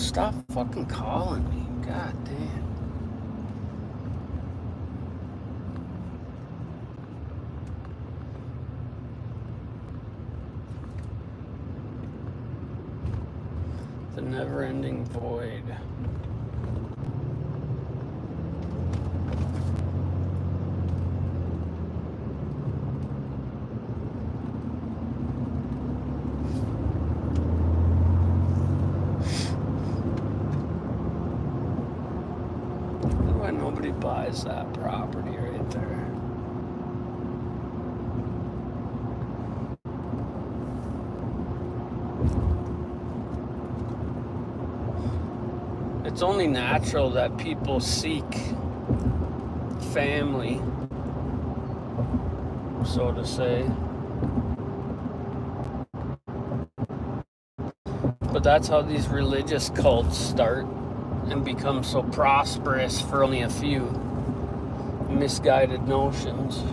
stop fucking calling me. God damn. The never-ending void. Why nobody buys that property right there? It's only natural that people seek family, so to say. But that's how these religious cults start and become so prosperous for only a few misguided notions.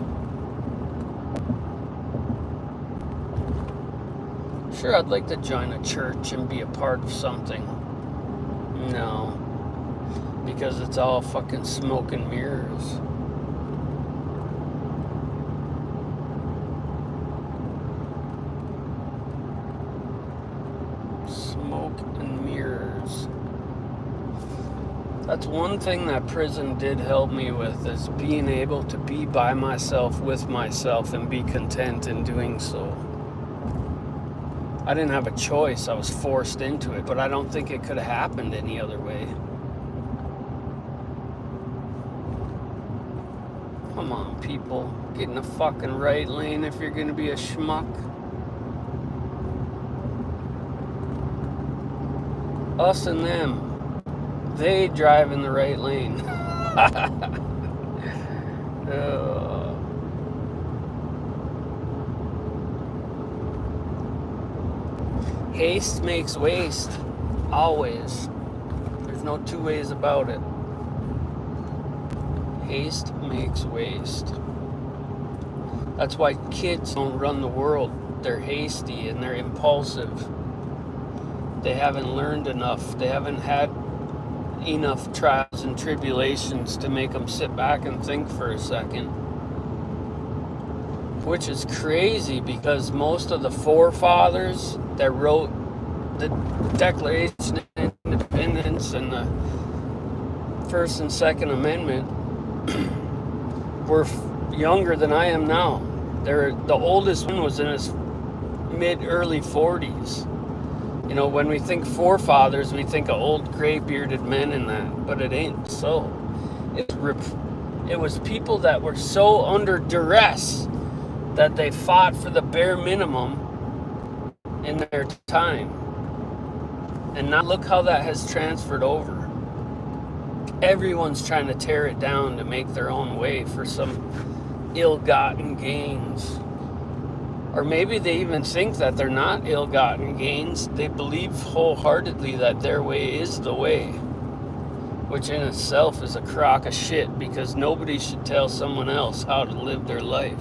Sure, I'd like to join a church and be a part of something. No, because it's all fucking smoke and mirrors. Smoke and mirrors. That's one thing that prison did help me with, is being able to be by myself with myself and be content in doing so. I didn't have a choice. I was forced into it, but I don't think it could have happened any other way. Come on, people. Get in the fucking right lane if you're gonna be a schmuck. Us and them. They drive in the right lane. Haste makes waste. Always. There's no two ways about it. Haste makes waste. That's why kids don't run the world. They're hasty and they're impulsive. They haven't learned enough. They haven't had enough trials and tribulations to make them sit back and think for a second. Which is crazy, because most of the forefathers that wrote the Declaration of Independence and the First and Second Amendment were younger than I am now. The oldest one was in his mid-early 40s. You know, when we think forefathers, we think of old gray-bearded men and that, but it ain't so. It was people that were so under duress that they fought for the bare minimum in their time. And now look how that has transferred over. Everyone's trying to tear it down to make their own way for some ill-gotten gains. Or maybe they even think that they're not ill-gotten gains. They believe wholeheartedly that their way is the way, which in itself is a crock of shit, because nobody should tell someone else how to live their life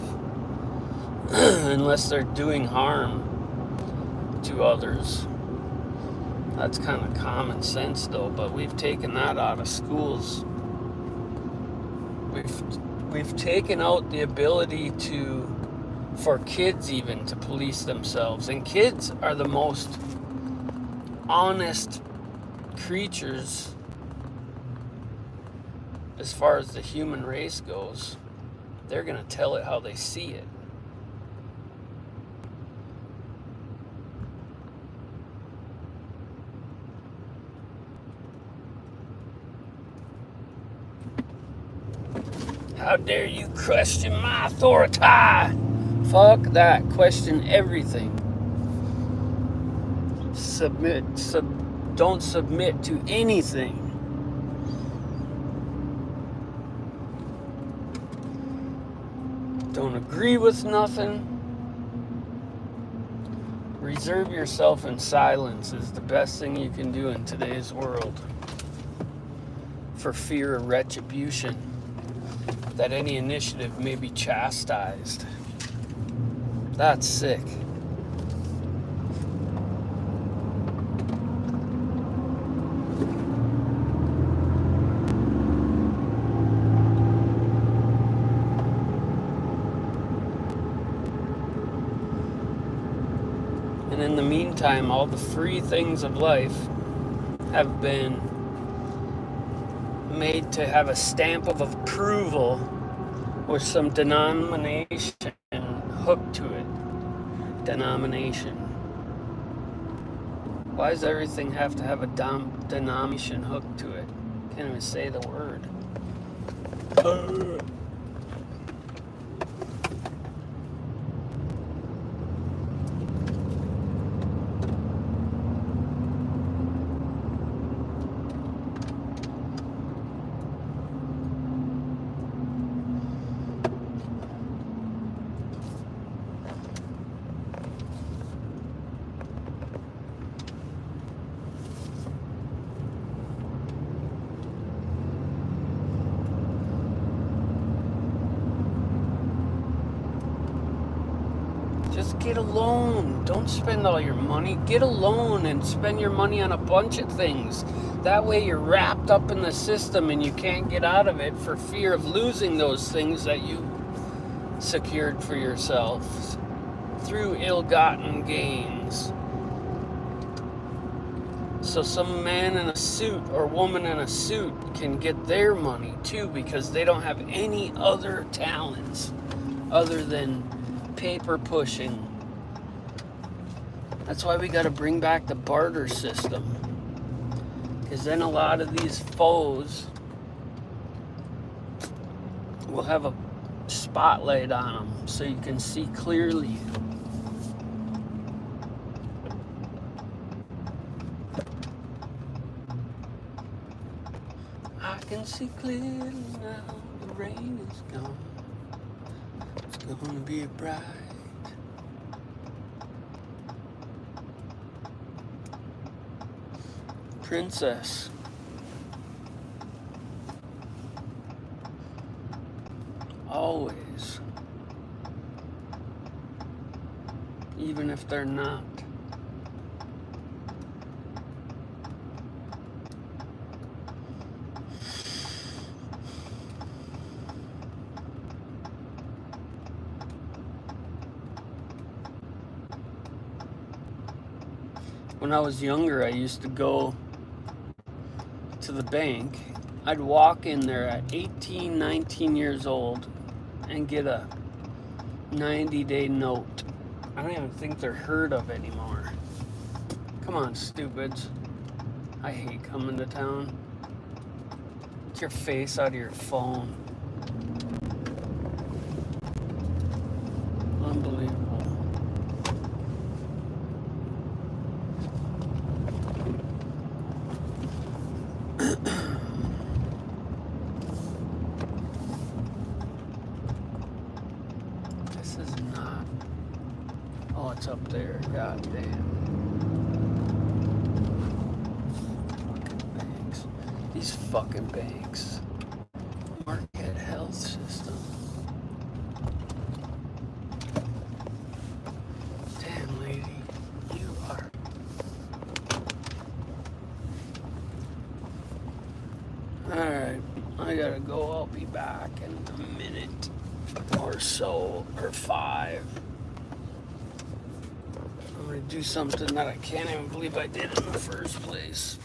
unless they're doing harm to others. That's kind of common sense though, but we've taken that out of schools. We've taken out the ability for kids even to police themselves. And kids are the most honest creatures as far as the human race goes. They're going to tell it how they see it. How dare you question my authority? Fuck that. Question everything. Don't submit to anything. Don't agree with nothing. Reserve yourself in silence is the best thing you can do in today's world, for fear of retribution, that any initiative may be chastised. That's sick. And in the meantime, all the free things of life have been made to have a stamp of approval with some denomination hooked to it. Denomination. Why does everything have to have a denomination hooked to it? Can't even say the word. Just get a loan. Don't spend all your money. Get a loan and spend your money on a bunch of things. That way you're wrapped up in the system and you can't get out of it for fear of losing those things that you secured for yourself through ill-gotten gains. So some man in a suit or woman in a suit can get their money too, because they don't have any other talents other than paper pushing. That's why we got to bring back the barter system, because then a lot of these foes will have a spotlight on them so you can see clearly. I can see clearly now, the rain is gone. It's gonna be bright. Princess. Always. Even if they're not. When I was younger, I used to go to the bank. I'd walk in there at 18, 19 years old and get a 90-day note. I don't even think they're heard of anymore. Come on, stupids. I hate coming to town. Get your face out of your phone. Unbelievable. This is not. Oh, it's up there. God damn. Fucking banks. These fucking banks. Market health system. Damn, lady. You are. Alright. I gotta go. I'll be back in a minute or so, or 5. I'm gonna do something that I can't even believe I did in the first place.